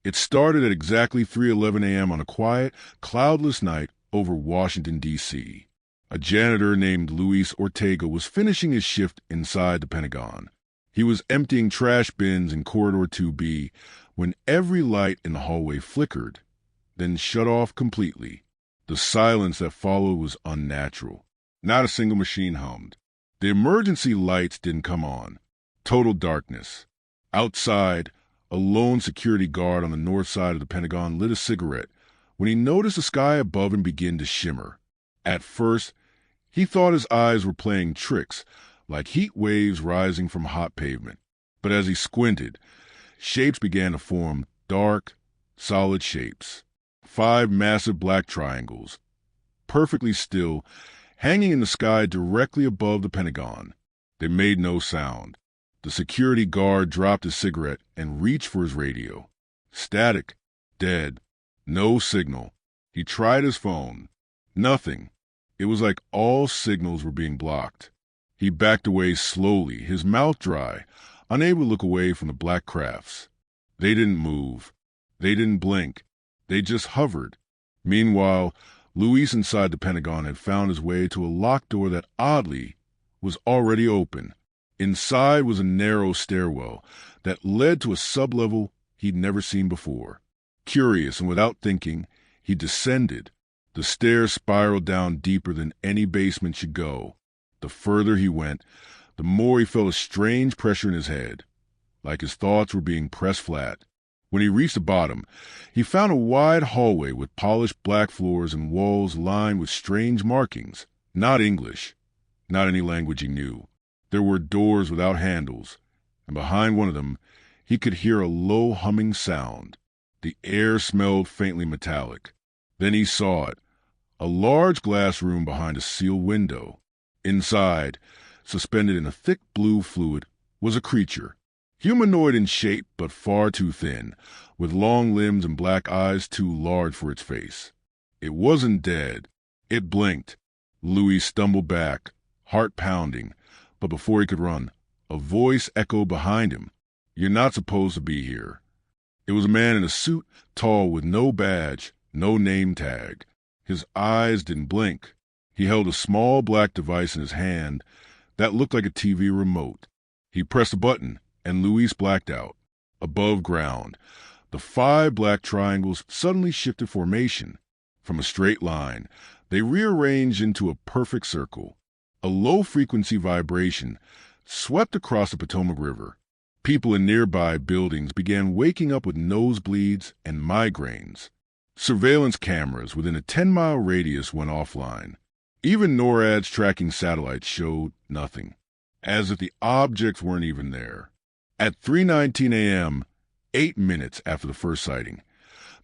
It started at exactly 3:11 a.m. on a quiet, cloudless night over Washington, D.C. A janitor named Luis Ortega was finishing his shift inside the Pentagon. He was emptying trash bins in Corridor 2B when every light in the hallway flickered, then shut off completely. The silence that followed was unnatural. Not a single machine hummed. The emergency lights didn't come on. Total darkness. Outside, a lone security guard on the north side of the Pentagon lit a cigarette when he noticed the sky above him begin to shimmer. At first, he thought his eyes were playing tricks, like heat waves rising from hot pavement. But as he squinted, shapes began to form, dark, solid shapes. 5 massive black triangles, perfectly still, hanging in the sky directly above the Pentagon. They made no sound. The security guard dropped his cigarette and reached for his radio. Static. Dead. No signal. He tried his phone. Nothing. It was like all signals were being blocked. He backed away slowly, his mouth dry, unable to look away from the black crafts. They didn't move. They didn't blink. They just hovered. Meanwhile, Luis inside the Pentagon had found his way to a locked door that, oddly, was already open. Inside was a narrow stairwell that led to a sublevel he'd never seen before. Curious and without thinking, he descended. The stairs spiraled down deeper than any basement should go. The further he went, the more he felt a strange pressure in his head, like his thoughts were being pressed flat. When he reached the bottom, he found a wide hallway with polished black floors and walls lined with strange markings. Not English, not any language he knew. There were doors without handles, and behind one of them, he could hear a low humming sound. The air smelled faintly metallic. Then he saw it, a large glass room behind a sealed window. Inside, suspended in a thick blue fluid, was a creature. Humanoid in shape, but far too thin, with long limbs and black eyes too large for its face. It wasn't dead. It blinked. Louis stumbled back, heart pounding, but before he could run, a voice echoed behind him. "You're not supposed to be here." It was a man in a suit, tall, with no badge, no name tag. His eyes didn't blink. He held a small black device in his hand that looked like a TV remote. He pressed a button, and Luis blacked out. Above ground, the 5 black triangles suddenly shifted formation. From a straight line, they rearranged into a perfect circle. A low-frequency vibration swept across the Potomac River. People in nearby buildings began waking up with nosebleeds and migraines. Surveillance cameras within a 10-mile radius went offline. Even NORAD's tracking satellites showed nothing, as if the objects weren't even there. At 3:19 a.m., 8 minutes after the first sighting,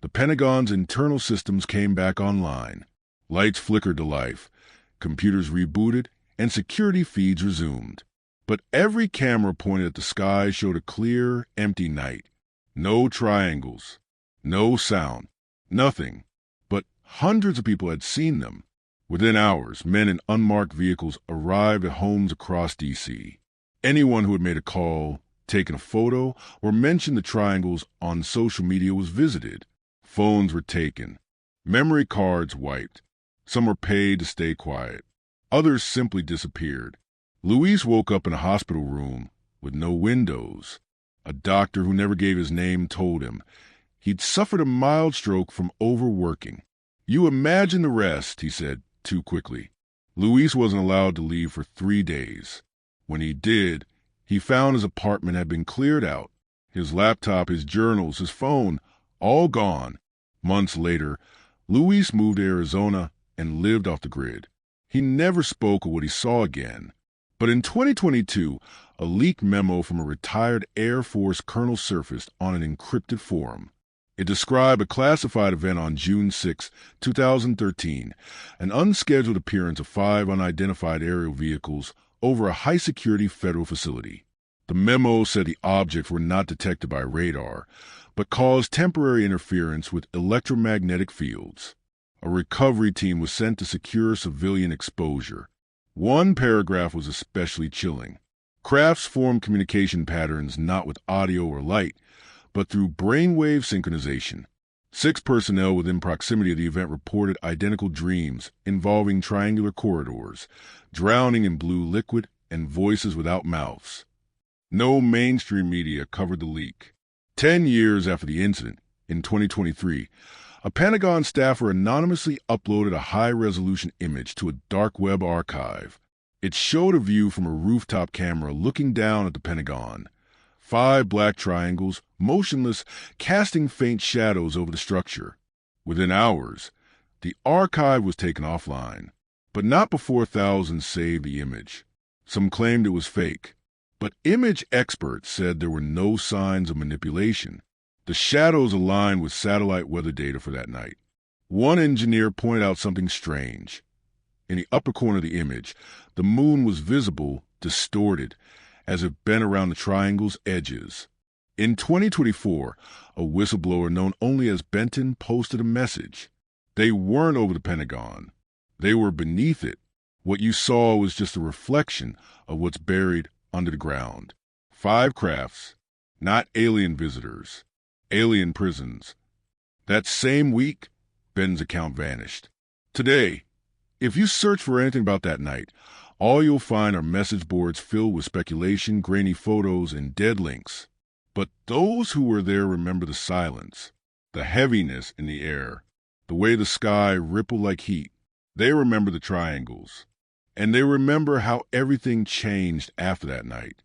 the Pentagon's internal systems came back online. Lights flickered to life, computers rebooted, and security feeds resumed. But every camera pointed at the sky showed a clear, empty night. No triangles, no sound, nothing. But hundreds of people had seen them. Within hours, men in unmarked vehicles arrived at homes across D.C. Anyone who had made a call, taken a photo, or mentioned the triangles on social media was visited. Phones were taken. Memory cards wiped. Some were paid to stay quiet. Others simply disappeared. Luis woke up in a hospital room with no windows. A doctor who never gave his name told him he'd suffered a mild stroke from overworking. "You imagine the rest," he said too quickly. Luis wasn't allowed to leave for 3 days. When he did, he found his apartment had been cleared out. His laptop, his journals, his phone, all gone. Months later, Luis moved to Arizona and lived off the grid. He never spoke of what he saw again. But in 2022, a leaked memo from a retired Air Force colonel surfaced on an encrypted forum. It described a classified event on June 6, 2013, an unscheduled appearance of 5 unidentified aerial vehicles over a high-security federal facility. The memo said the objects were not detected by radar, but caused temporary interference with electromagnetic fields. A recovery team was sent to secure civilian exposure. One paragraph was especially chilling. Crafts form communication patterns not with audio or light, but through brainwave synchronization. 6 personnel within proximity of the event reported identical dreams involving triangular corridors, drowning in blue liquid, and voices without mouths. No mainstream media covered the leak. 10 years after the incident, in 2023, a Pentagon staffer anonymously uploaded a high-resolution image to a dark web archive. It showed a view from a rooftop camera looking down at the Pentagon. 5 black triangles, motionless, casting faint shadows over the structure. Within hours, the archive was taken offline, but not before thousands saved the image. Some claimed it was fake, but image experts said there were no signs of manipulation. The shadows aligned with satellite weather data for that night. One engineer pointed out something strange. In the upper corner of the image, the moon was visible, distorted, as it bent around the triangle's edges. In 2024, a whistleblower known only as Benton posted a message. They weren't over the Pentagon. They were beneath it. What you saw was just a reflection of what's buried under the ground. 5 crafts, not alien visitors, alien prisons. That same week, Ben's account vanished. Today, if you search for anything about that night, all you'll find are message boards filled with speculation, grainy photos, and dead links. But those who were there remember the silence, the heaviness in the air, the way the sky rippled like heat. They remember the triangles. And they remember how everything changed after that night.